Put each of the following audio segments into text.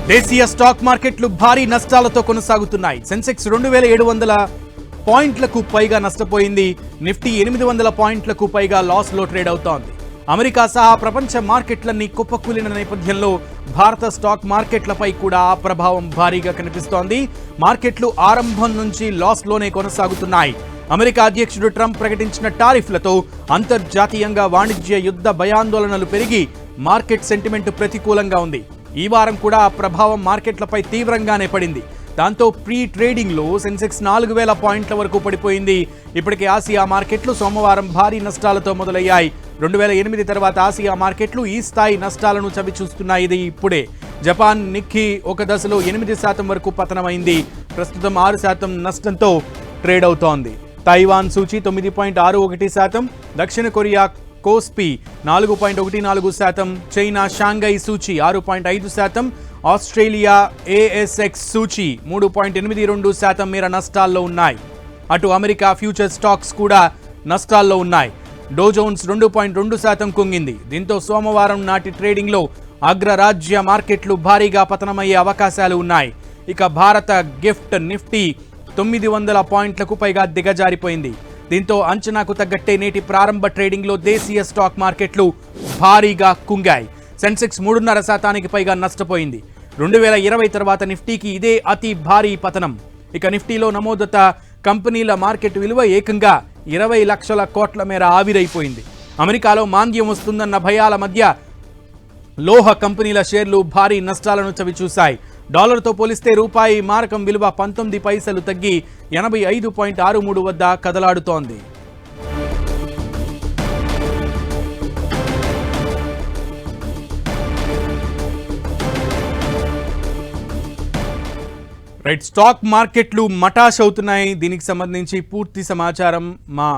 దేశీయ స్టాక్ మార్కెట్లు భారీ నష్టాలతో కొనసాగుతున్నాయి. సెన్సెక్స్ 2700 పాయింట్లకు పైగా నష్టపోయింది. నిఫ్టీ 800 పాయింట్లకు పైగా లాస్లో ట్రేడ్ అవుతోంది. అమెరికా సహా ప్రపంచ మార్కెట్లన్నీ కుప్పకూలిన నేపథ్యంలో భారత స్టాక్ మార్కెట్లపై కూడా ఆ ప్రభావం భారీగా కనిపిస్తోంది. మార్కెట్లు ఆరంభం నుంచి లాస్లోనే కొనసాగుతున్నాయి. అమెరికా అధ్యక్షుడు ట్రంప్ ప్రకటించిన టారిఫ్లతో అంతర్జాతీయంగా వాణిజ్య యుద్ధ భయాందోళనలు పెరిగి మార్కెట్ సెంటిమెంట్ ప్రతికూలంగా ఉంది. ఈ వారం కూడా ఆ ప్రభావం మార్కెట్లపై తీవ్రంగానే పడింది. దాంతో ప్రీ ట్రేడింగ్లో సెన్సెక్స్ 4000 పాయింట్ల వరకు పడిపోయింది. ఇప్పటికే ఆసియా మార్కెట్లు సోమవారం భారీ నష్టాలతో మొదలయ్యాయి. 2008 తర్వాత ఆసియా మార్కెట్లు ఈ స్థాయి నష్టాలను చవిచూస్తున్నాయి. ఇది ఇప్పుడే జపాన్ నిక్కీ ఒక దశలో 8% వరకు పతనమైంది. ప్రస్తుతం 6% నష్టంతో ట్రేడ్ అవుతోంది. తైవాన్ సూచీ 9.61%, దక్షిణ కొరియా కోస్పీ 4.14%, చైనా షాంఘై సూచీ 6.5%, ఆస్ట్రేలియా ఏఎస్ఎక్స్ సూచీ 3.82% మేర నష్టాల్లో ఉన్నాయి. అటు అమెరికా ఫ్యూచర్ స్టాక్స్ కూడా నష్టాల్లో ఉన్నాయి. డో జోన్స్ 2.2% కుంగింది. దీంతో సోమవారం నాటి ట్రేడింగ్లో అగ్రరాజ్య మార్కెట్లు భారీగా పతనమయ్యే అవకాశాలు ఉన్నాయి. ఇక భారత గిఫ్ట్ నిఫ్టీ 900 పాయింట్లకు పైగా దిగజారిపోయింది. దీంతో అంచనాకు తగ్గట్టే నేటి ప్రారంభ ట్రేడింగ్లో దేశీయ స్టాక్ మార్కెట్లు భారీగా కుంగాయి. సెన్సెక్స్ 3.5% పైగా నష్టపోయింది. 2020 తర్వాత నిఫ్టీకి ఇదే అతి భారీ పతనం. ఇక నిఫ్టీలో నమోదత కంపెనీల మార్కెట్ విలువ ఏకంగా 20 లక్షల కోట్ల మేర ఆవిరైపోయింది. అమెరికాలో మాంద్యం వస్తుందన్న భయాల మధ్య లోహ కంపెనీల షేర్లు భారీ నష్టాలను చవిచూశాయి. డాలర్తో పోలిస్తే రూపాయి మారకం విలువ 19 పైసలు తగ్గి 85.63 వద్ద కదలాడుతోంది. రైట్, స్టాక్ మార్కెట్లు మటాష్ అవుతున్నాయి. దీనికి సంబంధించి పూర్తి సమాచారం మా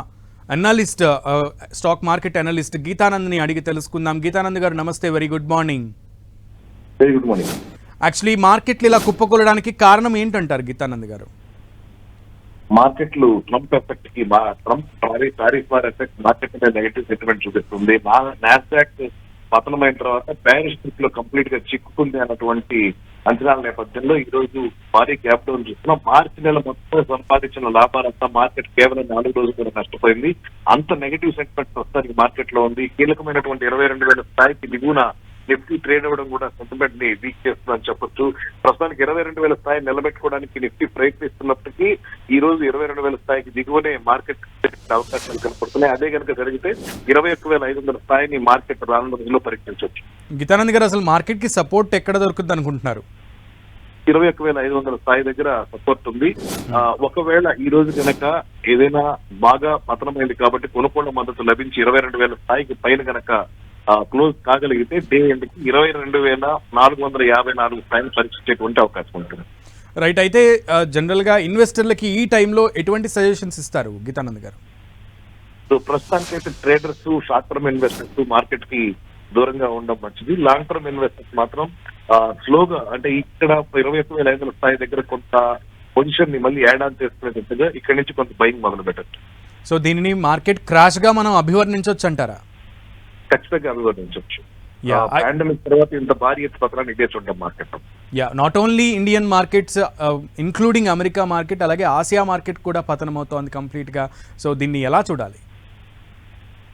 అనలిస్ట్, స్టాక్ మార్కెట్ అనలిస్ట్ గీతానంద్ని అడిగి తెలుసుకుందాం. గీతానంద్ గారు నమస్తే, very good morning. Very good morning. Actually మార్కెట్లు ఇలా కుప్పకూలడానికి కారణం ఏంటంటారు గీతానంద్ గారు? మార్కెట్లు ట్రంప్ ఎఫెక్ట్ కి, Trump tariff war effect market మీద నెగటివ్ సెంటిమెంట్ చూపిస్తుంది. నాస్డాక్ పతనమైన తర్వాత ప్యారిస్ ట్రిప్ లో కంప్లీట్ గా చిక్కుకుంది అన్నటువంటి అంచనాల నేపథ్యంలో ఈ రోజు భారీ గ్యాప్ డౌన్ చూస్తున్నాం. మార్చి నెల మొత్తం సంపాదించిన లాభాలంతా మార్కెట్ కేవలం 4 రోజులు కూడా నష్టపోయింది. అంత నెగటివ్ సెంటిమెంట్ ప్రస్తుతానికి మార్కెట్ లో ఉంది. కీలకమైనటువంటి 22,000 స్థాయికి దిగువన నిఫ్టీ ట్రేడ్ అవ్వడం కూడా సెంటిమెంట్ ని వీక్ చేస్తుందని చెప్పొచ్చు. ప్రస్తుతానికి 22,000 స్థాయి నిలబెట్టుకోవడానికి నిఫ్టీ ప్రయత్నిస్తున్నప్పటికీ ఈ రోజు 22,000 స్థాయికి దిగువనే మార్కెట్ అవకాశాలు కనపడుతున్నాయి. అదే కనుక జరిగితే 21,500 స్థాయిని మార్కెట్ రానున్న రోజుల్లో పరీక్షించవచ్చు. గీతానంద్ గారు, అసలు మార్కెట్ కి సపోర్ట్ ఎక్కడ దొరుకుతుంది అనుకుంటున్నారు? 21,500 స్థాయి దగ్గర సపోర్ట్ ఉంది. ఒకవేళ ఈ రోజు కనుక ఏదైనా బాగా పతనమైంది కాబట్టి కొనుగోళ్ల మద్దతు లభించి 22,000 స్థాయికి పైన కనుక క్లోజ్ కాగలిగితే డే ఎండ్కి 22,454 స్థాయిని పరీక్షించేటువంటి అవకాశం ఉంటుంది. రైట్, అయితే జనరల్ గా ఇన్వెస్టర్లకి ఈ టైంలో ఎటువంటి సజెషన్స్ ఇస్తారు గీతానంద్ గారు? సో ప్రస్తుతానికి అయితే traders, short term investors market కి దూరంగా ఉండడం మంచిది. లాంగ్ టర్మ్ ఇన్వెస్టర్స్ మాత్రం స్లోగా, అంటే ఇక్కడ 21,500 స్థాయి దగ్గర కొంత పొజిషన్ ని మళ్ళీ యాడ్ ఆన్ చేసుకునేటట్టుగా ఇక్కడ నుంచి కొంత బయింగ్ మొదలు పెట్టచ్చు. సో దీనిని మార్కెట్ క్రాష్ గా మనం అభివర్ణించవచ్చు అంటారా? ఖచ్చితంగా అభివర్ణించవచ్చు. పాండమిక్ తర్వాత ఇంత భారీ ఎత్తు పత్రాన్ని ఇదే చూడడం market. Not only Indian markets, including America market, అలాగే ఆసియా మార్కెట్ కూడా పతనం అవుతోంది కంప్లీట్ గా. సో దీన్ని ఎలా చూడాలి?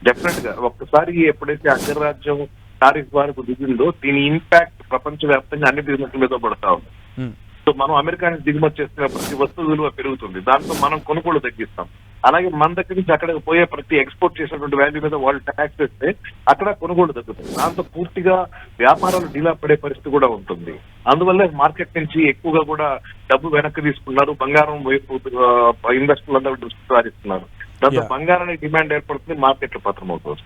డెఫినెట్ గా ఒక్కసారి ఎప్పుడైతే అగ్రరాజ్యం టారిఫ్ వారికి దిగిందో దీని ఇంపాక్ట్ ప్రపంచ వ్యాప్తంగా అన్ని బిజినెస్ మీద పడతా ఉంది. సో మనం అమెరికా నుంచి దిగుమతి చేస్తున్న ప్రతి వస్తువు విలువ పెరుగుతుంది. దాంతో మనం కొనుగోలు తగ్గిస్తాం. అలాగే మన దగ్గర నుంచి అక్కడికి పోయే ప్రతి ఎక్స్పోర్ట్ చేసినటువంటి వాల్యూ మీద వాళ్ళు ట్యాక్స్ వేస్తే అక్కడ కొనుగోలు తగ్గుతుంది. దాంతో పూర్తిగా వ్యాపారాలు డీలా పడే పరిస్థితి కూడా ఉంటుంది. అందువల్ల మార్కెట్ నుంచి ఎక్కువగా కూడా డబ్బు వెనక్కి తీసుకున్నారు. బంగారం వైపు ఇన్వెస్టర్లు అందరూ దృష్టి సారిస్తున్నారు. దాంతో బంగారానికి డిమాండ్ ఏర్పడుతుంది, మార్కెట్ పత్రం అవుతుంది.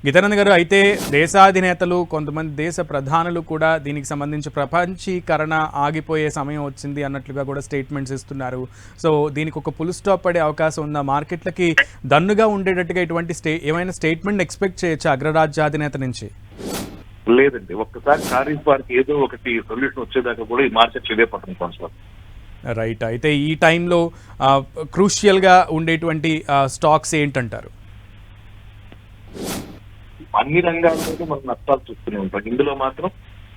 గీతానంద్ గారు, అయితే దేశాధినేతలు, కొంతమంది దేశ ప్రధానులు కూడా దీనికి సంబంధించి ప్రపంచీకరణ ఆగిపోయే సమయం వచ్చింది అన్నట్లుగా కూడా స్టేట్మెంట్స్ ఇస్తున్నారు. సో దీనికి ఒక ఫుల్ స్టాప్ పడే అవకాశం ఉందా? మార్కెట్లకి దన్నుగా ఉండేటట్టుగా ఇటువంటి ఏమైనా స్టేట్మెంట్ ఎక్స్పెక్ట్ చేయొచ్చు అగ్రరాజ్యాధినేత నుంచి? లేదండి, ఒక్కసారి టారిఫ్ వారికి ఏదో ఒకటి సొల్యూషన్ వచ్చేదాకా కూడా ఈ మార్కెట్ ఇదే పత్రం కొనసాగుతుంది. రైట్, అయితే ఈ టైంలో క్రూషియల్గా ఉండేటువంటి స్టాక్స్ ఏంటంటారు? అన్ని రంగాల్లోనూ మనం నష్టాలు చూస్తూనే ఉంటాం. ఇందులో మాత్రం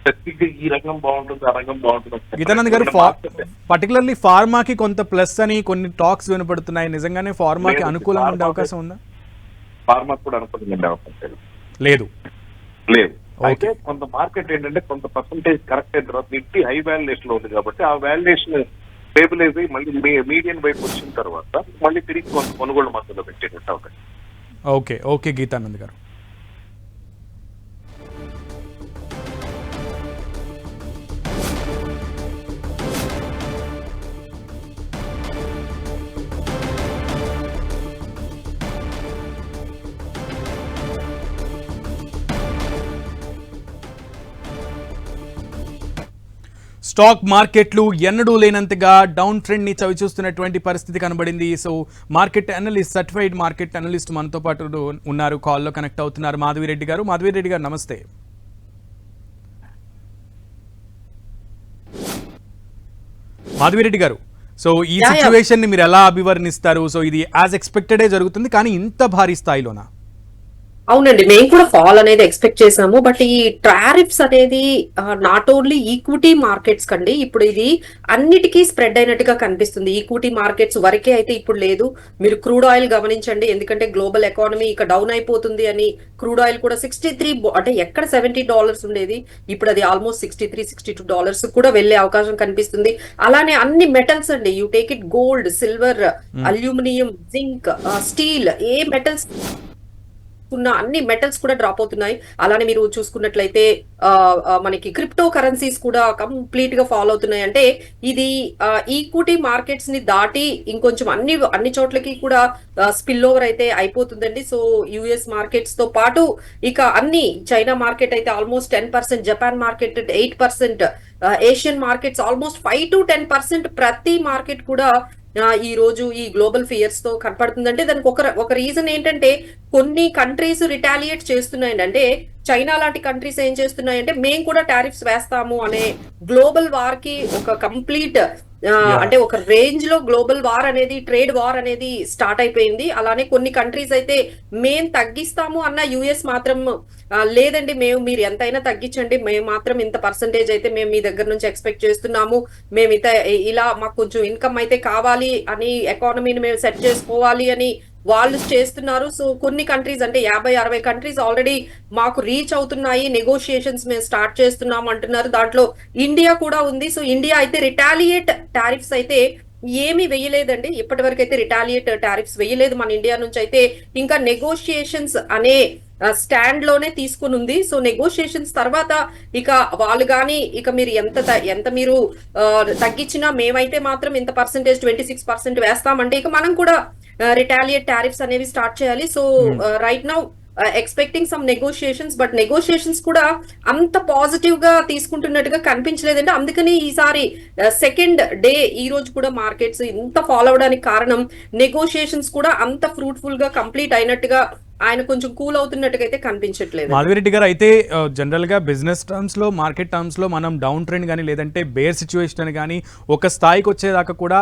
స్పెసిఫిక్ గా ఈ రంగం బాగుంటుంది, ఆ రంగం బాగుంటుంది. గీతానంద్ గారు, పర్టికులర్లీ ఫార్మాకి కొంత ప్లస్ అని కొన్ని టాక్స్ వినపడుతున్నాయి. నిజంగానే ఫార్మాకి అనుకూలంగా ఉండే అవకాశం ఉందా? ఫార్మాకి కూడా అనుకూలంగా ఉండే అవకాశం లేదు. అయితే కొంత మార్కెట్ ఏంటంటే కొంత పర్సంటేజ్ కరెక్ట్ అయిన తర్వాత నిఫ్టీ హై వాల్యుయేషన్ లో ఉంది కాబట్టి ఆ వాల్యుయేషన్ స్టేబిలైజ్ అయ్యి మళ్ళీ మీడియన్ వైపు వచ్చిన తర్వాత మళ్ళీ తిరిగి కొంత కొనుగోలు మధ్యలో పెట్టేటట్టు అవకాశం. ఓకే గీతానంద్ గారు. స్టాక్ మార్కెట్లు ఎన్నడూ లేనంతగా డౌన్ ట్రెండ్ ని చవిచూస్తున్నటువంటి పరిస్థితి కనబడింది. So market analyst, certified market analyst మనతో పాటు ఉన్నారు, కాల్లో కనెక్ట్ అవుతున్నారు. మాధవిరెడ్డి గారు నమస్తే. మాధవిరెడ్డి గారు, సో ఈ సిచ్యువేషన్ ని మీరు ఎలా అభివర్ణిస్తారు? సో ఇది యాజ్ ఎక్స్పెక్టెడే జరుగుతుంది, కానీ ఇంత భారీ స్థాయిలోనా? అవునండి, మేము కూడా ఫాల్ అనేది ఎక్స్పెక్ట్ చేసాము. బట్ ఈ టారిఫ్స్ అనేది నాట్ ఓన్లీ ఈక్విటీ మార్కెట్స్ కండి, ఇప్పుడు ఇది అన్నిటికీ స్ప్రెడ్ అయినట్టుగా కనిపిస్తుంది. ఈక్విటీ మార్కెట్స్ వరకే అయితే ఇప్పుడు లేదు. మీరు క్రూడ్ ఆయిల్ గమనించండి, ఎందుకంటే గ్లోబల్ ఎకానమీ ఇక డౌన్ అయిపోతుంది అని క్రూడ్ ఆయిల్ కూడా 63 అంటే ఎక్కడ $70 ఉండేది, ఇప్పుడు అది ఆల్మోస్ట్ $63-62 కూడా వెళ్లే అవకాశం కనిపిస్తుంది. అలానే అన్ని మెటల్స్ అండి, you take it gold, silver, aluminium, zinc, steel, A metals ఉన్న అన్ని మెటల్స్ కూడా డ్రాప్ అవుతున్నాయి. అలానే మీరు చూసుకున్నట్లయితే మనకి క్రిప్టో కరెన్సీస్ కూడా కంప్లీట్ గా ఫాలో అవుతున్నాయి. అంటే ఇది ఈక్విటీ మార్కెట్స్ ని దాటి ఇంకొంచెం అన్ని చోట్లకి కూడా స్పిల్ ఓవర్ అయితే అయిపోతుందండి. సో యుఎస్ మార్కెట్స్ తో పాటు ఇక అన్ని చైనా మార్కెట్ అయితే almost 10%, Japan market 8%, Asian markets almost 5 to 10%. ప్రతి మార్కెట్ కూడా ఈ రోజు ఈ గ్లోబల్ ఫియర్స్ తో కనపడుతుందంటే దానికి ఒక రీజన్ ఏంటంటే కొన్ని కంట్రీస్ రిటాలియేట్ చేస్తున్నాయండి. అంటే చైనా లాంటి కంట్రీస్ ఏం చేస్తున్నాయంటే మేము కూడా టారిఫ్స్ వేస్తాము అనే గ్లోబల్ వార్ కి ఒక కంప్లీట్ అంటే ఒక రేంజ్ లో గ్లోబల్ వార్ అనేది, ట్రేడ్ వార్ అనేది స్టార్ట్ అయిపోయింది. అలానే కొన్ని కంట్రీస్ అయితే మేము తగ్గిస్తాము అన్న యుఎస్ మాత్రం లేదండి, మీరు ఎంతైనా తగ్గించండి, మేము మాత్రం ఇంత పర్సంటేజ్ అయితే మేము మీ దగ్గర నుంచి ఎక్స్పెక్ట్ చేస్తున్నాము, మేము ఇలా మాకు కొంచెం ఇన్కమ్ అయితే కావాలి అని, ఎకానమీని మేము సెట్ చేసుకోవాలి అని వాళ్ళు చేస్తున్నారు. సో కొన్ని కంట్రీస్ అంటే 50-60 కంట్రీస్ ఆల్రెడీ మాకు రీచ్ అవుతున్నాయి, నెగోషియేషన్స్ మేము స్టార్ట్ చేస్తున్నాం అంటున్నారు. దాంట్లో ఇండియా కూడా ఉంది. సో ఇండియా అయితే రిటాలియేట్ టారిఫ్స్ అయితే ఏమీ వేయలేదండి, ఇప్పటి వరకు అయితే రిటాలియేట్ టారిఫ్స్ వేయలేదు మన ఇండియా నుంచి. అయితే ఇంకా నెగోషియేషన్స్ అనే స్టాండ్ లోనే తీసుకుని ఉంది. సో నెగోషియేషన్స్ తర్వాత ఇక వాళ్ళు కానీ ఇక మీరు ఎంత మీరు తగ్గించినా మేమైతే మాత్రం ఇంత పర్సెంటేజ్ 26% వేస్తామంటే ఇక మనం కూడా రిటాలియేట్ టారిఫ్స్ అనేవి స్టార్ట్ చేయాలి. So right now expecting some negotiations, but negotiations కూడా అంత పాజిటివ్ గా తీసుకుంటున్నట్టుగా కనిపించలేదండి. అందుకని ఈసారి సెకండ్ డే ఈ రోజు కూడా మార్కెట్స్ ఇంత ఫాలో అవడానికి కారణం నెగోషియేషన్స్ కూడా అంత ఫ్రూట్ఫుల్ గా కంప్లీట్ అయినట్టుగా ఆయన కొంచెం కూల్ అవుతున్నట్టుగా అయితే కనిపించట్లేదు. మాధవిరెడ్డి గారు, అయితే జనరల్ గా బిజినెస్ టర్మ్స్ లో, మార్కెట్ టర్మ్స్ లో మనం డౌన్ ట్రెండ్ కానీ లేదంటే బేర్ సిచ్యువేషన్ అని కానీ ఒక స్థాయికి వచ్చేదాకా కూడా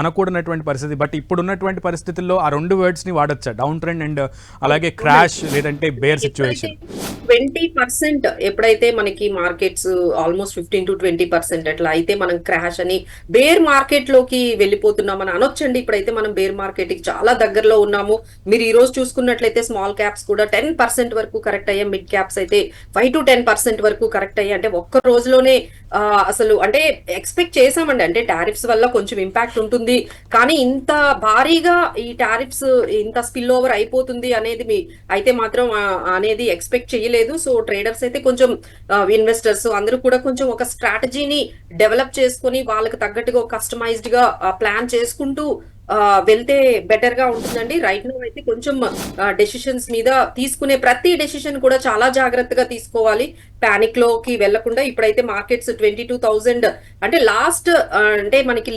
అనకూడనటువంటి పరిస్థితి. బట్ ఇప్పుడున్నటువంటి పరిస్థితుల్లో ఆ రెండు వర్డ్స్ ని వాడొచ్చా, డౌన్ ట్రెండ్ అండ్ అలాగే క్రాష్ లేదంటే బేర్ సిచ్యువేషన్? 20% ఎప్పుడైతే మనకి మార్కెట్స్ ఆల్మోస్ట్ 15 to 20% అట్లా అయితే మనం క్రాష్ అని బేర్ మార్కెట్ లోకి వెళ్ళిపోతున్నాం అని అనొచ్చండి. ఇప్పుడైతే మనం బేర్ మార్కెట్ కి చాలా దగ్గరలో ఉన్నాము. మీరు ఈ రోజు చూసుకున్నట్లయితే స్మాల్ క్యాప్స్ కూడా 10% వరకు కరెక్ట్ అయ్యాయి, మిడ్ క్యాప్స్ అయితే 5 to 10% వరకు కరెక్ట్ అయ్యాయి. అంటే ఒక్క రోజులోనే అసలు అంటే ఎక్స్పెక్ట్ చేసామండి, అంటే టారిఫ్స్ వల్ల కొంచెం ఇంపాక్ట్ ఉంటుంది, కానీ ఇంత భారీగా ఈ టారిఫ్స్ ఇంత స్పిల్ ఓవర్ అయిపోతుంది అనేది అయితే మాత్రం అనేది ఎక్స్పెక్ట్ చేయలేదు. సో ట్రేడర్స్ అయితే కొంచెం ఇన్వెస్టర్స్ అందరూ కూడా కొంచెం ఒక స్ట్రాటజీని డెవలప్ చేసుకొని వాళ్ళకి తగ్గట్టుగా కస్టమైజ్డ్ గా ప్లాన్ చేసుకుంటూ వెళ్తే బెటర్ గా ఉంటుందండి. రైట్ నౌ అయితే కొంచెం డెసిషన్స్ మీద తీసుకునే ప్రతి డెసిషన్ కూడా చాలా జాగ్రత్తగా తీసుకోవాలి, పానిక్ లోకి వెళ్లకుండా. ఇప్పుడైతే మార్కెట్స్ 22,000 అంటే లాస్ట్ అంటే మనకి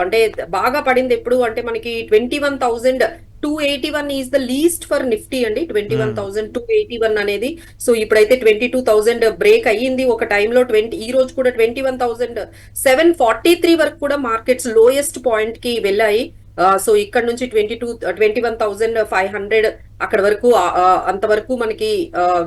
అంటే బాగా పడింది ఎప్పుడు అంటే మనకి 21,281 is the least for Nifty అండి, 21,281 అనేది. సో ఇప్పుడైతే 22,000 బ్రేక్ అయ్యింది ఒక టైంలో. ఈ రోజు కూడా 21,743 వరకు కూడా మార్కెట్స్ లోయెస్ట్ పాయింట్ కి వెళ్ళాయి. సో ఇక్కడ నుంచి 21,500 అక్కడ వరకు అంతవరకు మనకి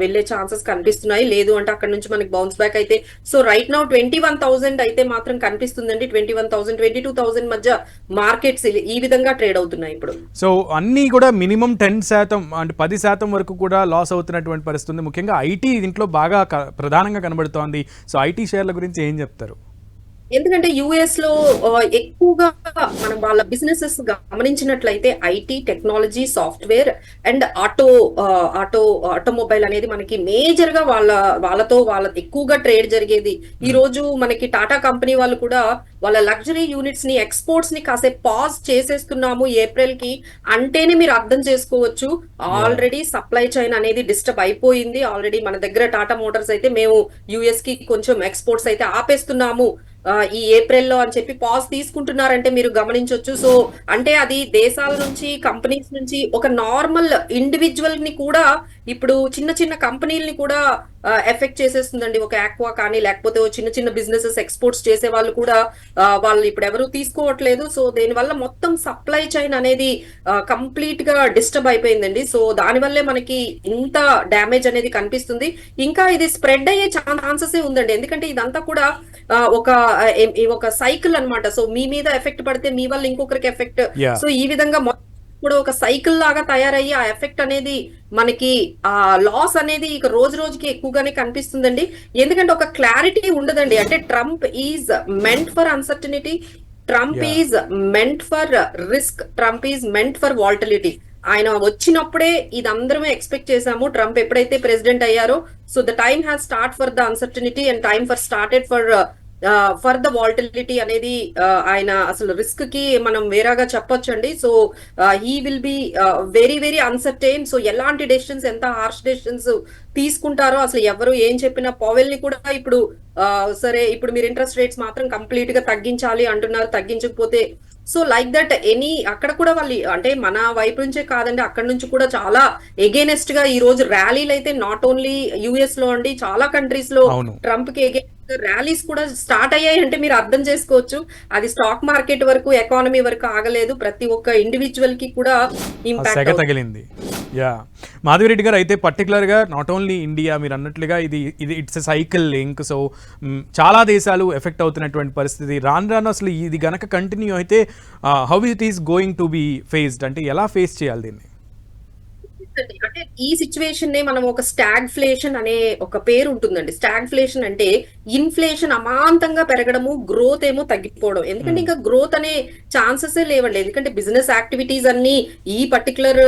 వెళ్లే ఛాన్సెస్ కనిపిస్తున్నాయి. లేదు అంటే అక్కడ నుంచి మనకి బౌన్స్ బ్యాక్ అయితే సో రైట్ నౌ 21,000 అయితే మాత్రం కనిపిస్తుందండి. 21,000 22,000 మధ్య మార్కెట్స్ ఈ విధంగా ట్రేడ్ అవుతున్నాయి ఇప్పుడు. సో అన్నీ కూడా మినిమం 10% అంటే 10% వరకు కూడా లాస్ అవుతున్నటువంటి పరిస్థితి ఉంది. ముఖ్యంగా ఐటీ దీంట్లో బాగా ప్రధానంగా కనబడుతోంది. సో ఐటీ షేర్ల గురించి ఏం చెప్తారు? ఎందుకంటే యుఎస్ లో ఎక్కువగా మనం వాళ్ళ బిజినెసెస్ గమనించినట్లయితే IT, technology, software and automobile అనేది మనకి మేజర్ గా వాళ్ళ ఎక్కువగా ట్రేడ్ జరిగేది. ఈ రోజు మనకి టాటా కంపెనీ వాళ్ళు కూడా వాళ్ళ లగ్జరీ యూనిట్స్ ని ఎక్స్పోర్ట్స్ ని కాసేపు పాజ్ చేసేస్తున్నాము ఏప్రిల్ కి అంటేనే మీరు అర్థం చేసుకోవచ్చు ఆల్రెడీ సప్లై చైన్ అనేది డిస్టర్బ్ అయిపోయింది. ఆల్రెడీ మన దగ్గర టాటా మోటార్స్ అయితే మేము యుఎస్ కి కొంచెం ఎక్స్పోర్ట్స్ అయితే ఆపేస్తున్నాము ఈ ఏప్రిల్లో అని చెప్పి పాజ్ తీసుకుంటున్నారంటే మీరు గమనించవచ్చు. సో అంటే అది దేశాల నుంచి కంపెనీస్ నుంచి ఒక నార్మల్ ఇండివిజువల్ ని కూడా ఇప్పుడు చిన్న చిన్న కంపెనీలని కూడా ఎఫెక్ట్ చేసేస్తుందండి. ఒక ఆక్వా కానీ లేకపోతే చిన్న చిన్న బిజినెసెస్ ఎక్స్పోర్ట్స్ చేసే వాళ్ళు కూడా వాళ్ళు ఇప్పుడు ఎవరు తీసుకోవట్లేదు. సో దీనివల్ల మొత్తం సప్లై చైన్ అనేది కంప్లీట్ గా డిస్టర్బ్ అయిపోయిందండి. సో దానివల్లే మనకి ఇంత డ్యామేజ్ అనేది కనిపిస్తుంది. ఇంకా ఇది స్ప్రెడ్ అయ్యే ఛాన్సెస్ ఉందండి. ఎందుకంటే ఇదంతా కూడా ఒక సైకిల్ అన్నమాట. సో మీ మీద ఎఫెక్ట్ పడితే మీ వల్ల ఇంకొకరికి ఎఫెక్ట్. సో ఈ విధంగా కూడా ఒక సైకిల్ లాగా తయారయ్యి ఆ ఎఫెక్ట్ అనేది మనకి ఆ లాస్ అనేది ఇక రోజు రోజుకి ఎక్కువగానే కనిపిస్తుందండి. ఎందుకంటే ఒక క్లారిటీ ఉండదండి. అంటే Trump is meant for uncertainty, Trump is meant for risk, Trump is meant for volatility. ఆయన వచ్చినప్పుడే ఇది అందరమే ఎక్స్పెక్ట్ చేశాము. ట్రంప్ ఎప్పుడైతే ప్రెసిడెంట్ అయ్యారో so the time has start for the uncertainty and time for started for the volatility అనేది ఆయన అసలు risk కి మనం వేరేగా చెప్పొచ్చండి. So he will be very very uncertain. So ఎలాంటి డెసిషన్స్, ఎంత హార్ష్ డెసిషన్స్ తీసుకుంటారో అసలు ఎవరు ఏం చెప్పినా పవెల్ ని కూడా ఇప్పుడు సరే ఇప్పుడు మీరు ఇంట్రెస్ట్ రేట్స్ మాత్రం కంప్లీట్ గా తగ్గించాలి అంటున్నారు, తగ్గించకపోతే సో లైక్ దట్ అక్కడ కూడా వాళ్ళు అంటే మన వైపు నుంచే కాదండి అక్కడ నుంచి కూడా చాలా ఎగేనెస్ట్ గా ఈ రోజు ర్యాలీలు అయితే నాట్ ఓన్లీ యుఎస్ లో అండి చాలా కంట్రీస్ లో ట్రంప్ కి ఎగేనెస్ట్ ర్యాలీస్ కూడా స్టార్ట్ అయ్యాయి. అంటే మీరు అర్థం చేసుకోవచ్చు అది స్టాక్ మార్కెట్ వరకు ఎకానమీ వరకు ఆగలేదు, ప్రతి ఒక్క ఇండివిజువల్ కి కూడా ఇంపాక్ట్ తగిలింది. యా మాధవిరెడ్డి గారు, అయితే పర్టికులర్గా నాట్ ఓన్లీ ఇండియా మీరు అన్నట్లుగా ఇది it's a cycle link. So చాలా దేశాలు ఎఫెక్ట్ అవుతున్నటువంటి పరిస్థితి. రాను అసలు ఇది గనక కంటిన్యూ అయితే how it is going to be faced, అంటే ఎలా ఫేస్ చేయాలి దీన్ని? అంటే ఈ సిచ్యువేషన్ నే మనం ఒక స్టాగ్ఫ్లేషన్ అనే ఒక పేరు ఉంటుందండి. స్టాగ్ఫ్లేషన్ అంటే ఇన్ఫ్లేషన్ అమాంతంగా పెరగడము, గ్రోత్ ఏమో తగ్గిపోవడం. ఎందుకంటే ఇంకా గ్రోత్ అనే ఛాన్సెస్ లేవండి. ఎందుకంటే బిజినెస్ యాక్టివిటీస్ అన్ని ఈ పర్టికులర్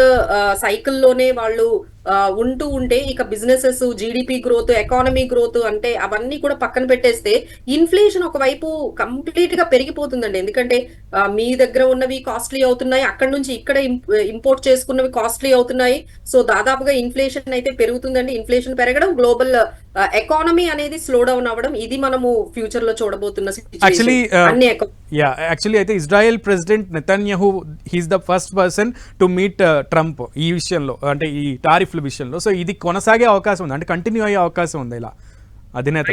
సైకిల్లోనే వాళ్ళు ఉంటూ ఉంటే ఇక businesses, GDP growth, economy growth అంటే అవన్నీ కూడా పక్కన పెట్టేస్తే ఇన్ఫ్లేషన్ ఒకవైపు కంప్లీట్ గా పెరిగిపోతుందండి. ఎందుకంటే మీ దగ్గర ఉన్నవి కాస్ట్లీ అవుతున్నాయి, అక్కడ నుంచి ఇక్కడ ఇంపోర్ట్ చేసుకున్నవి కాస్ట్లీ అవుతున్నాయి. సో దాదాపుగా ఇన్ఫ్లేషన్ అయితే పెరుగుతుందండి. ఇన్ఫ్లేషన్ పెరగడం, గ్లోబల్ ఎకానమీ అనేది స్లో డౌన్ అవ్వడం, ఇది మనము ఫ్యూచర్ లో చూడబోతున్న యాక్చువల్లీ అయితే Israel president Netanyahu he's the first person to meet Trump ఈ విషయంలో, అంటే ఈ టారిఫ్ల విషయంలో. సో ఇది కొనసాగే అవకాశం ఉంది, అంటే కంటిన్యూ అయ్యే అవకాశం ఉంది ఇలా అధినేత.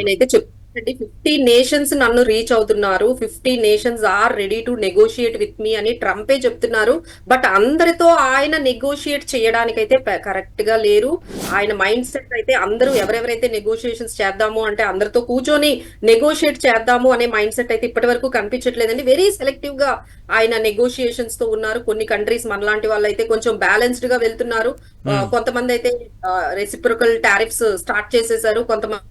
50 నేషన్స్ నన్ను రీచ్ అవుతున్నారు, 50 nations are ready to negotiate with me అని ట్రంపే చెప్తున్నారు. బట్ అందరితో ఆయన నెగోషియేట్ చేయడానికైతే కరెక్ట్ గా లేరు. ఆయన మైండ్ సెట్ అయితే అందరూ ఎవరెవరైతే నెగోషియేషన్స్ చేద్దాము అంటే అందరితో కూర్చొని నెగోషియేట్ చేద్దాము అనే మైండ్ సెట్ అయితే ఇప్పటి వరకు కనిపించట్లేదండి. వెరీ సెలెక్టివ్ గా ఆయన నెగోషియేషన్స్ తో ఉన్నారు. కొన్ని కంట్రీస్ మనలాంటి వాళ్ళు అయితే కొంచెం బ్యాలెన్స్డ్ గా వెళ్తున్నారు. కొంతమంది అయితే రెసిప్రోకల్ టారిఫ్స్ స్టార్ట్ చేసేసారు, కొంతమంది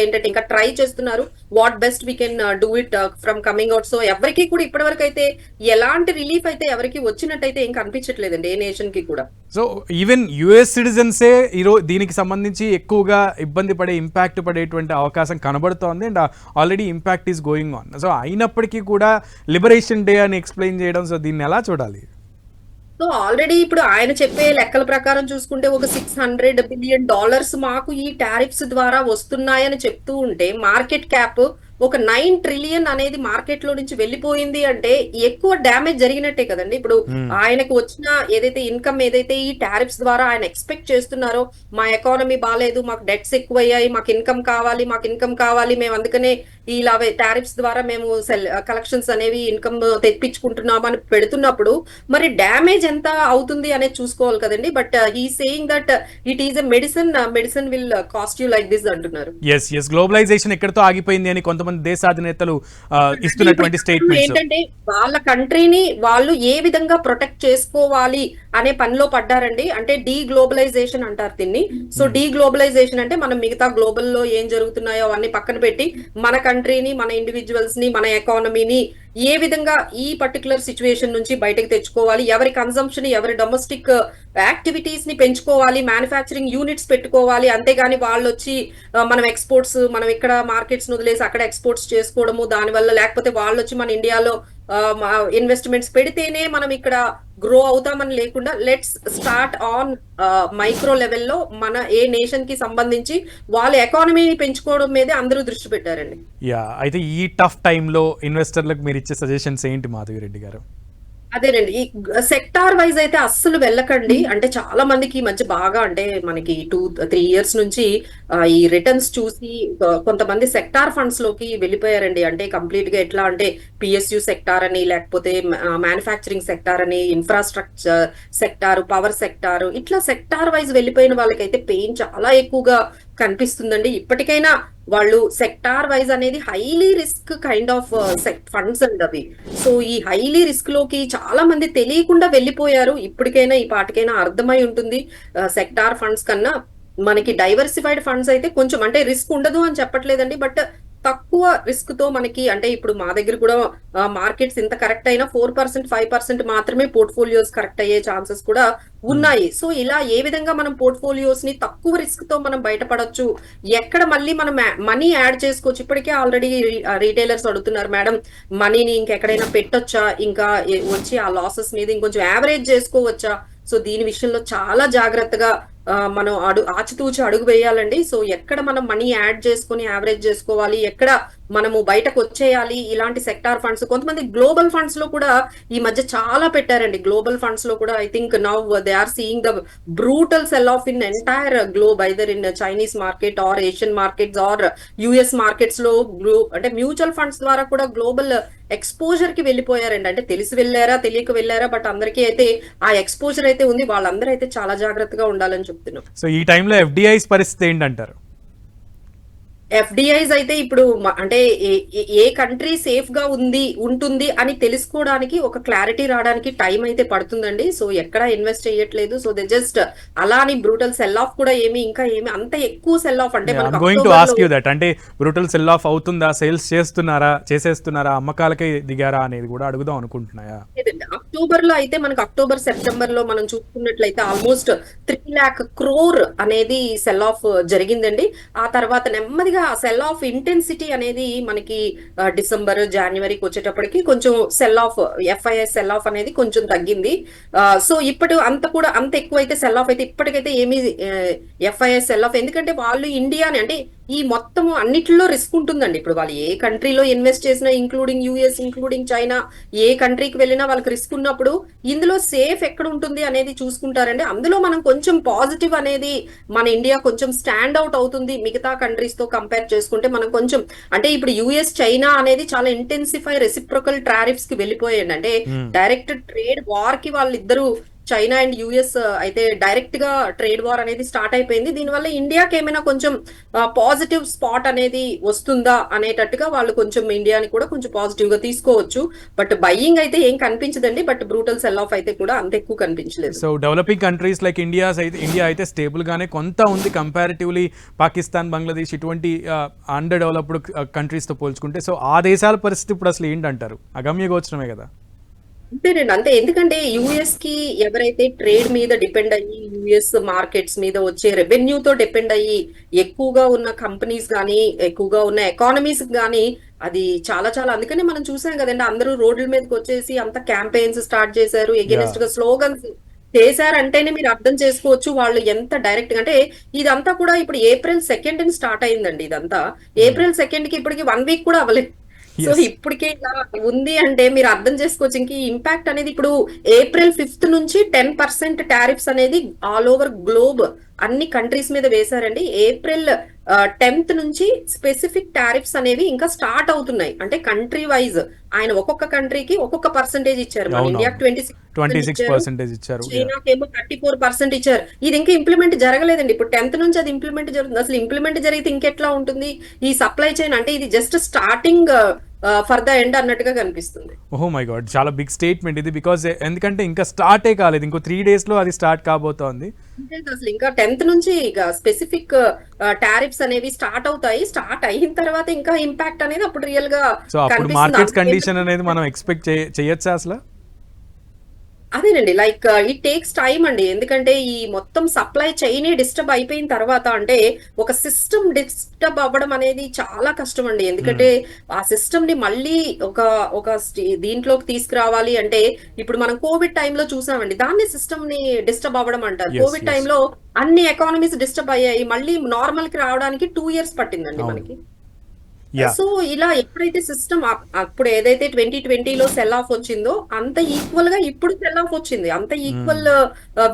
ఏంటంటే ఇంకా ట్రై చేస్తున్నారు. What best we can do it from coming out. So ఎవరికి కూడా ఇప్పటి వరకు అయితే ఎలాంటి రిలీఫ్ అయితే ఎవరికి వచ్చినట్టయితే ఏం కనిపించట్లేదండి ఏ నేషన్ కి కూడా. సో ఈవెన్ యుఎస్ సిటిజన్సే ఈరోజు దీనికి సంబంధించి ఎక్కువగా ఇబ్బంది పడే, ఇంపాక్ట్ పడేటువంటి అవకాశం కనబడుతోంది. And already impact is going on. So అయినప్పటికీ కూడా లిబరేషన్ డే అని ఎక్స్ప్లెయిన్ చేయడం, సో దీన్ని ఎలా చూడాలి? సో ఆల్రెడీ ఇప్పుడు ఆయన చెప్పే లెక్కల ప్రకారం చూసుకుంటే ఒక $600 బిలియన్ మాకు ఈ టారిఫ్స్ ద్వారా వస్తున్నాయని చెప్తూ ఉంటే మార్కెట్ క్యాప్ ఒక 9 ట్రిలియన్ అనేది మార్కెట్ లో నుంచి వెళ్ళిపోయింది అంటే ఎక్కువ డ్యామేజ్ జరిగినట్టే కదండి. ఇప్పుడు ఆయనకు వచ్చిన ఏదైతే ఇన్కమ్ ఏదైతే ఈ టారిఫ్స్ ద్వారా ఆయన ఎక్స్పెక్ట్ చేస్తున్నారో, మా ఎకానమీ బాగాలేదు, మాకు డెట్స్ ఎక్కువయ్యాయి, మాకు ఇన్కమ్ కావాలి, మేము అందుకనే ఇలా టారిఫ్స్ ద్వారా మేము కలెక్షన్స్ అనేవి ఇన్కమ్ తెప్పించుకుంటున్నామని పెడుతున్నప్పుడు మరి డ్యామేజ్ ఎంత అవుతుంది అనేది చూసుకోవాలి కదండి. But he saying that it is a medicine will cost you like this అంటున్నారు. ఎస్ గ్లోబలైజేషన్ ఎక్కడితో ఆగిపోయింది అని కొంతమంది దేశాధినేతలు ఇస్తున్నటువంటి స్టేట్మెంట్స్ ఏంటంటే వాళ్ళ కంట్రీని వాళ్ళు ఏ విధంగా ప్రొటెక్ట్ చేసుకోవాలి అనే పనిలో పడ్డారండి. అంటే డీ గ్లోబలైజేషన్ అంటారు దీన్ని. సో డీ గ్లోబలైజేషన్ అంటే మనం మిగతా గ్లోబల్ లో ఏం జరుగుతున్నాయో అవన్నీ పక్కన పెట్టి మన కంట్రీని, మన ఇండివిజువల్స్ ని, మన ఎకానమీని ఏ విధంగా ఈ పర్టికులర్ సిచ్యువేషన్ నుంచి బయటకు తెచ్చుకోవాలి, ఎవరి కన్సంప్షన్, ఎవరి డొమెస్టిక్ యాక్టివిటీస్ ని పెంచుకోవాలి, మ్యానుఫ్యాక్చరింగ్ యూనిట్స్ పెట్టుకోవాలి. అంతేగాని వాళ్ళు వచ్చి మనం ఎక్స్పోర్ట్స్, మనం ఇక్కడ మార్కెట్స్ వదిలేసి అక్కడ ఎక్స్పోర్ట్స్ చేసుకోవడము, దానివల్ల లేకపోతే వాళ్ళు వచ్చి మన ఇండియాలో ఇన్వెస్ట్మెంట్స్ పెడితేనే మనం ఇక్కడ గ్రో అవుతామని లేకుండా లెట్స్ స్టార్ట్ ఆన్ మైక్రో లెవెల్లో మన ఏ నేషన్ కి సంబంధించి వాళ్ళ ఎకానమీని పెంచుకోవడం మీదే అందరూ దృష్టి పెట్టారండి. అయితే ఈ టఫ్ టైంలో ఇన్వెస్టర్లకు మీరు ఇచ్చే సజెషన్స్ ఏంటి మాధవి రెడ్డి గారు? అదేనండి, ఈ సెక్టార్ వైజ్ అయితే అస్సలు వెళ్ళకండి. అంటే చాలా మందికి ఈ మధ్య బాగా అంటే మనకి 2-3 years నుంచి ఈ రిటర్న్స్ చూసి కొంతమంది సెక్టార్ ఫండ్స్ లోకి వెళ్ళిపోయారండి. అంటే కంప్లీట్ గా ఎట్లా అంటే పిఎస్యు సెక్టార్ అని, లేకపోతే మ్యానుఫ్యాక్చరింగ్ సెక్టార్ అని, ఇన్ఫ్రాస్ట్రక్చర్ సెక్టార్, పవర్ సెక్టార్, ఇట్లా సెక్టార్ వైజ్ వెళ్ళిపోయిన వాళ్ళకైతే పెయిన్ చాలా ఎక్కువగా కనిపిస్తుందండి. ఇప్పటికైనా వాళ్ళు సెక్టార్ వైజ్ అనేది highly risk kind of funds అండి అవి. సో ఈ హైలీ రిస్క్ లోకి చాలా మంది తెలియకుండా వెళ్ళిపోయారు. ఇప్పటికైనా ఈ పాటికైనా అర్థమై ఉంటుంది. సెక్టార్ ఫండ్స్ కన్నా మనకి డైవర్సిఫైడ్ ఫండ్స్ అయితే కొంచెం అంటే రిస్క్ ఉండదు అని చెప్పట్లేదండి, బట్ తక్కువ రిస్క్ తో మనకి అంటే ఇప్పుడు మా దగ్గర కూడా మార్కెట్స్ ఇంత కరెక్ట్ అయినా 4%, 5% మాత్రమే పోర్ట్ఫోలియోస్ కరెక్ట్ అయ్యే ఛాన్సెస్ కూడా ఉన్నాయి. సో ఇలా ఏ విధంగా మనం పోర్ట్ఫోలియోస్ ని తక్కువ రిస్క్ తో మనం బయటపడొచ్చు, ఎక్కడ మళ్ళీ మనం మనీ యాడ్ చేసుకోవచ్చు. ఇప్పటికే ఆల్రెడీ రీటైలర్స్ అడుగుతున్నారు, మేడం మనీని ఇంకెక్కడైనా పెట్టొచ్చా, ఇంకా వచ్చి ఆ లాసెస్ మీద ఇంకొంచెం యావరేజ్ చేసుకోవచ్చా. సో దీని విషయంలో చాలా జాగ్రత్తగా మనం ఆచితూచి అడుగు వేయాలండి. సో ఎక్కడ మనం మనీ యాడ్ చేసుకుని యావరేజ్ చేసుకోవాలి, ఎక్కడ మనము బయటకు వచ్చేయాలి, ఇలాంటి సెక్టార్ ఫండ్స్. కొంతమంది గ్లోబల్ ఫండ్స్ లో కూడా ఈ మధ్య చాలా పెట్టారండి. గ్లోబల్ ఫండ్స్ లో కూడా I think now they are seeing the brutal sell off in entire globe, either in Chinese market or Asian markets or US markets లో అంటే మ్యూచువల్ ఫండ్స్ ద్వారా కూడా గ్లోబల్ ఎక్స్పోజర్ కి వెళ్ళిపోయారండి. అంటే తెలిసి వెళ్ళారా తెలియక వెళ్ళారా, బట్ అందరికీ అయితే ఆ ఎక్స్పోజర్ అయితే ఉంది. వాళ్ళందరూ అయితే చాలా జాగ్రత్తగా ఉండాలని చెప్తున్నాం. సో ఈ టైంలో ఎఫ్డిఐస్ పరిస్థితి ఏంటంటారు? ఎఫ్డిఐస్ అయితే ఇప్పుడు అంటే ఏ కంట్రీ సేఫ్ గా ఉంటుంది అని తెలుసుకోవడానికి ఒక క్లారిటీ రావడానికి టైం అయితే పడుతుందండి. సో ఎక్కడ ఇన్వెస్ట్ చేయట్లేదు. సో దే జస్ట్ అలా అని బ్రూటల్ సెల్ ఆఫ్ కూడా ఇంకా ఏమి అంత ఎక్కువ సెల్ ఆఫ్ అంటే అంటే బ్రూటల్ సెల్ ఆఫ్ అవుతుందా, సేల్స్ చేసేస్తున్నారా, అమ్మకాలకే దిగారా అనేది కూడా అడుగుదాం అనుకుంటున్నాయా? అక్టోబర్ లో అయితే మనకు అక్టోబర్ సెప్టెంబర్ లో మనం చూసుకున్నట్లయితే ఆల్మోస్ట్ 3 lakh crore అనేది సెల్ ఆఫ్ జరిగిందండి. ఆ తర్వాత నెమ్మదిగా సెల్ ఆఫ్ ఇంటెన్సిటీ అనేది మనకి డిసెంబర్, జనవరికి వచ్చేటప్పటికి కొంచెం sell off FIs sell off అనేది కొంచెం తగ్గింది. సో అంత ఎక్కువ అయితే సెల్ ఆఫ్ అయితే ఇప్పటికైతే ఏమి ఎఫ్ఐఎస్ సెల్ ఆఫ్, ఎందుకంటే వాళ్ళు ఇండియాని అంటే ఈ మొత్తం అన్నిటిలో రిస్క్ ఉంటుందండి. ఇప్పుడు వాళ్ళు ఏ కంట్రీలో ఇన్వెస్ట్ చేసినా, ఇంక్లూడింగ్ యుఎస్, ఇంక్లూడింగ్ చైనా, ఏ కంట్రీకి వెళ్ళినా వాళ్ళకి రిస్క్ ఉన్నప్పుడు ఇందులో సేఫ్ ఎక్కడ ఉంటుంది అనేది చూసుకుంటారండి. అందులో మనం కొంచెం పాజిటివ్ అనేది మన ఇండియా కొంచెం స్టాండ్ అవుట్ అవుతుంది మిగతా కంట్రీస్ తో కంపేర్ చేసుకుంటే. మనం కొంచెం అంటే ఇప్పుడు యుఎస్, చైనా అనేది చాలా ఇంటెన్సిఫై రెసిప్రోకల్ టారిఫ్స్ కి వెళ్ళిపోయాయండి. అంటే డైరెక్ట్ ట్రేడ్ వార్ కి వాళ్ళిద్దరూ చైనా అండ్ యుఎస్ అయితే డైరెక్ట్ గా ట్రేడ్ వార్ అనేది స్టార్ట్ అయిపోయింది. దీనివల్ల ఇండియాకి ఏమైనా కొంచెం పాజిటివ్ స్పాట్ అనేది వస్తుందా అనేటట్టుగా వాళ్ళు కొంచెం ఇండియాని కూడా కొంచెం పాజిటివ్ గా తీసుకోవచ్చు. బట్ బయ్యింగ్ అయితే ఏం కనిపించదండి, బట్ బ్రూటల్ సెల్ ఆఫ్ అయితే కూడా అంత ఎక్కువ కనిపించలేదు. So developing countries like India అయితే స్టేబుల్ గానే కొంత ఉంది కంపారిటివ్లీ పాకిస్తాన్, బంగ్లాదేశ్ ఇటువంటి అండర్ డెవలప్డ్ కంట్రీస్ తో పోల్చుకుంటే. సో ఆ దేశాల పరిస్థితి ఇప్పుడు అసలు ఏంటంటారు? అగమ్య గోచరమే కదా. అంతేనండి, అంతే. ఎందుకంటే యుఎస్ కి ఎవరైతే ట్రేడ్ మీద డిపెండ్ అయ్యి, యుఎస్ మార్కెట్స్ మీద వచ్చే రెవెన్యూతో డిపెండ్ అయ్యి ఎక్కువగా ఉన్న కంపెనీస్ కానీ, ఎక్కువగా ఉన్న ఎకానమీస్ కానీ అది చాలా చాలా, అందుకనే మనం చూసాం కదండి, అందరూ రోడ్ల మీదకి వచ్చేసి అంత క్యాంపెయిన్స్ స్టార్ట్ చేశారు, ఎగెనిస్ట్ గా స్లోగన్స్ చేశారంటేనే మీరు అర్థం చేసుకోవచ్చు వాళ్ళు ఎంత డైరెక్ట్ గా. అంటే ఇదంతా కూడా ఇప్పుడు April 2nd స్టార్ట్ అయిందండి. ఇదంతా April 2nd కి ఇప్పటికి 1 week కూడా అవ్వలేదు. సో ఇప్పటికే ఇలా ఉంది అంటే మీరు అర్థం చేసుకోవచ్చు. ఇంక ఇంపాక్ట్ అనేది ఇప్పుడు April 5th నుంచి 10% టారిఫ్స్ అనేది ఆల్ ఓవర్ గ్లోబ్ అన్ని కంట్రీస్ మీద వేశారండి. April 10th నుంచి స్పెసిఫిక్ టారిఫ్స్ అనేవి ఇంకా స్టార్ట్ అవుతున్నాయి. అంటే కంట్రీ వైజ్ ఆయన ఒక్కొక్క కంట్రీకి ఒక్కొక్క పర్సెంటేజ్ ఇచ్చారు. మన ఇండియాకి 26% ఇచ్చారు, చైనాకేమో 34% ఇచ్చారు. ఇది ఇంకా ఇంప్లిమెంట్ జరగలేదండి. ఇప్పుడు 10th నుంచి అది ఇంప్లిమెంట్ జరుగుతుంది. అసలు ఇంప్లిమెంట్ జరిగితే ఇంకెట్లా ఉంటుంది ఈ సప్లై చైన్? అంటే ఇది just starting for the end అన్నట్టుగా కనిపిస్తుంది. ఓహో మై గాడ్, చాలా బిగ్ స్టేట్మెంట్ ఇది. బికాజ్ ఎందుకంటే ఇంకా స్టార్టే కాలేదు, ఇంకో 3 days లో అది స్టార్ట్ కాబోతోంది. అసలు ఇంకా 10th నుంచి ఇక స్పెసిఫిక్ టారిఫ్స్ అనేవి స్టార్ట్ అవుతాయి. స్టార్ట్ అయిన తర్వాత ఇంకా ఇంపాక్ట్ అనేది అప్పుడు రియల్ గా సో అప్పుడు మార్కెట్స్ కండిషన్ అనేది మనం ఎక్స్పెక్ట్ చేయొచ్చా అసలు? అదేనండి, లైక్ ఇట్ టేక్స్ టైం అండి. ఎందుకంటే ఈ మొత్తం సప్లై చైన్ డిస్టర్బ్ అయిపోయిన తర్వాత అంటే ఒక సిస్టమ్ డిస్టర్బ్ అవ్వడం అనేది చాలా కష్టం అండి. ఎందుకంటే ఆ సిస్టమ్ ని మళ్ళీ ఒక దీంట్లోకి తీసుకురావాలి అంటే ఇప్పుడు మనం కోవిడ్ టైంలో చూసామండి, దాన్ని సిస్టమ్ ని డిస్టర్బ్ అవ్వడం అంటారు. కోవిడ్ టైంలో అన్ని ఎకానమీస్ డిస్టర్బ్ అయ్యాయి, మళ్ళీ నార్మల్ కి రావడానికి 2 years పట్టిందండి మనకి. సో ఇలా ఎప్పుడైతే సిస్టమ్ అప్పుడు ఏదైతే 2020లో సెల్ ఆఫ్ వచ్చిందో అంత ఈక్వల్ గా ఇప్పుడు సెల్ ఆఫ్ వచ్చింది. అంత ఈక్వల్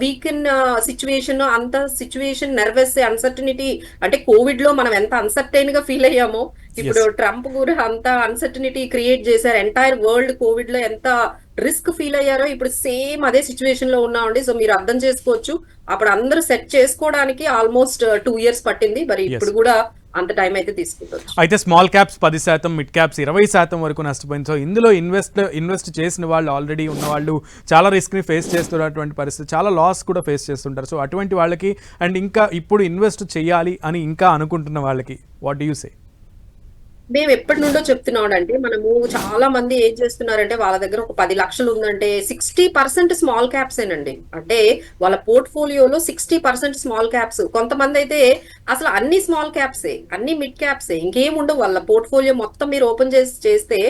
వీక్ ఇన్ సిచ్యువేషన్, అంత సిచ్యువేషన్ నర్వస్ అన్సర్టనిటీ. అంటే కోవిడ్ లో మనం ఎంత అన్సర్టైన్ గా ఫీల్ అయ్యామో ఇప్పుడు ట్రంప్ కూడా అంత అన్సర్టనిటీ క్రియేట్ చేశారు. ఎంటైర్ వరల్డ్ కోవిడ్ లో ఎంత రిస్క్ ఫీల్ అయ్యారో ఇప్పుడు సేమ్ అదే సిచ్యువేషన్ లో ఉన్నామండి. సో మీరు అర్థం చేసుకోవచ్చు, అప్పుడు అందరూ సెట్ చేసుకోవడానికి ఆల్మోస్ట్ 2 years పట్టింది. మరి ఇప్పుడు కూడా అంత టైం అయితే తీసుకుంటారు. అయితే స్మాల్ క్యాప్స్ 10%, మిడ్ క్యాప్స్ 20% వరకు నష్టపోయింది. సో ఇందులో ఇన్వెస్ట్ చేసిన వాళ్ళు, ఆల్రెడీ ఉన్న వాళ్ళు చాలా రిస్క్ని ఫేస్ చేస్తున్నటువంటి పరిస్థితి, చాలా లాస్ కూడా ఫేస్ చేస్తుంటారు. సో అటువంటి వాళ్ళకి అండ్ ఇంకా ఇప్పుడు ఇన్వెస్ట్ చేయాలి అని ఇంకా అనుకుంటున్న వాళ్ళకి వాట్ డూ యూ సే? మేము ఎప్పటి నుండో చెప్తున్నాం అంటే, మనము చాలా మంది ఏం చేస్తున్నారంటే వాళ్ళ దగ్గర ఒక 10 లక్షలు ఉందంటే 60% స్మాల్ క్యాప్స్ ఏనండి. అంటే వాళ్ళ పోర్ట్ఫోలియోలో 60% స్మాల్ క్యాప్స్. కొంతమంది అయితే అసలు అన్ని స్మాల్ క్యాప్సే, అన్ని మిడ్ క్యాప్సే, ఇంకేం ఉండవు వాళ్ళ పోర్ట్ఫోలియో మొత్తం. మీరు ఓపెన్ చేస్తే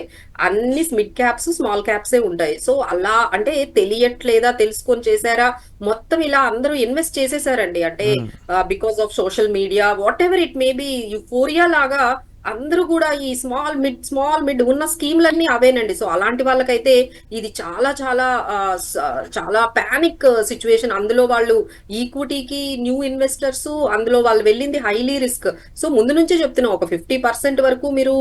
అన్ని మిడ్ క్యాప్స్ స్మాల్ క్యాప్సే ఉంటాయి. సో అలా అంటే తెలియట్లేదా, తెలుసుకొని చేశారా, మొత్తం ఇలా అందరూ ఇన్వెస్ట్ చేసేసారండి. అంటే because of social media, what ever it may be, euphoria లాగా అందరూ కూడా ఈ స్మాల్ మిడ్ ఉన్న స్కీమ్లన్నీ అవేనండి. సో అలాంటి వాళ్ళకైతే ఇది చాలా చాలా చాలా పానిక్ సిచ్యువేషన్. అందులో వాళ్ళు ఈక్విటీకి న్యూ ఇన్వెస్టర్స్, అందులో వాళ్ళు వెళ్ళింది హైలీ రిస్క్. సో ముందు నుంచే చెప్తున్నాం, ఒక 50% వరకు మీరు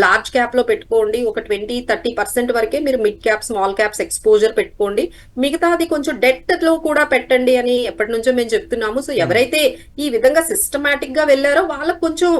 లార్జ్ క్యాప్ లో పెట్టుకోండి, ఒక 20-30% వరకే మీరు mid cap small caps exposure పెట్టుకోండి, మిగతాది కొంచెం డెట్ లో కూడా పెట్టండి అని ఎప్పటి నుంచో మేము చెప్తున్నాము. సో ఎవరైతే ఈ విధంగా సిస్టమాటిక్ గా వెళ్ళారో వాళ్ళకు కొంచెం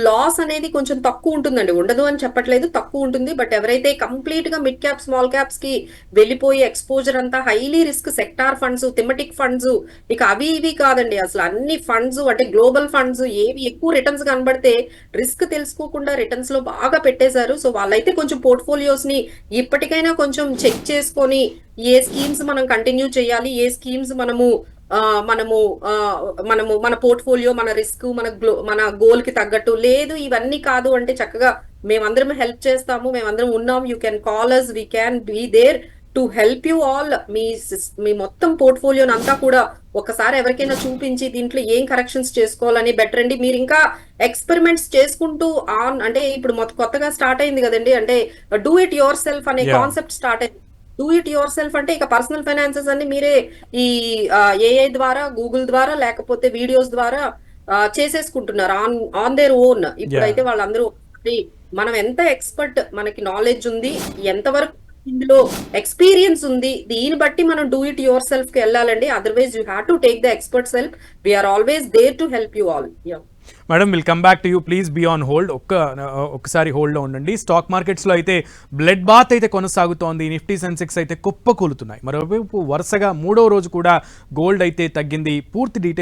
లాస్ అనేది కొంచెం తక్కువ ఉంటుందండి. ఉండదు అని చెప్పట్లేదు, తక్కువ ఉంటుంది. బట్ ఎవరైతే కంప్లీట్ గా మిడ్ క్యాప్ స్మాల్ క్యాప్స్ కి వెళ్ళిపోయి ఎక్స్పోజర్ అంతా highly risk sector funds, thematic funds, ఇక అవి ఇవి కాదండి, అసలు అన్ని ఫండ్స్ అంటే గ్లోబల్ ఫండ్స్ ఏవి ఎక్కువ రిటర్న్స్ కనబడితే రిస్క్ తెలుసుకోకుండా రిటర్న్స్ లో బాగా పెట్టేశారు. సో వాళ్ళైతే కొంచెం పోర్ట్ఫోలియోస్ ని ఇప్పటికైనా కొంచెం చెక్ చేసుకొని ఏ స్కీమ్స్ మనం కంటిన్యూ చేయాలి, ఏ స్కీమ్స్ మనము మన పోర్ట్ఫోలియో, మన రిస్క్, మన గోల్ కి తగ్గట్టు లేదు, ఇవన్నీ కాదు అంటే చక్కగా మేమందరం హెల్ప్ చేస్తాము, మేమందరం ఉన్నాం, you can call us, we can be there to help you all. మీ మొత్తం పోర్ట్ఫోలియోని అంతా కూడా ఒకసారి ఎవరికైనా చూపించి దీంట్లో ఏం కరెక్షన్స్ చేసుకోవాలని బెటర్ అండి. మీరు ఇంకా ఎక్స్పెరిమెంట్స్ చేసుకుంటూ అంటే ఇప్పుడు కొత్తగా స్టార్ట్ అయింది కదండి, అంటే డూ ఇట్ యువర్ సెల్ఫ్ అనే కాన్సెప్ట్ స్టార్ట్ అయింది. డూ ఇట్ యువర్ సెల్ఫ్ అంటే ఇక పర్సనల్ ఫైనాన్సెస్ అన్ని మీరే ఈ ఏఐ ద్వారా, గూగుల్ ద్వారా, లేకపోతే వీడియోస్ ద్వారా చేసేసుకుంటున్నారు ఆన్ దేర్ ఓన్. ఇప్పుడైతే వాళ్ళందరూ మనం ఎంత ఎక్స్పర్ట్, మనకి నాలెడ్జ్ ఉంది, ఎంతవరకు ఇందులో ఎక్స్పీరియన్స్ ఉంది, దీన్ని బట్టి మనం డూ ఇట్ యువర్ సెల్ఫ్ కి వెళ్ళాలండి. Otherwise you have to take the expert self. We're always there to help you all. Madam will come back to you, please be on hold. ఒక్కసారి హోల్డ్లో ఉండండి. స్టాక్ మార్కెట్స్లో అయితే బ్లడ్ బాత్ అయితే కొనసాగుతోంది. Nifty Sensex అయితే కుప్పకూలుతున్నాయి. మరోవైపు వరుసగా 3వ రోజు కూడా గోల్డ్ అయితే తగ్గింది. పూర్తి డీటెయిల్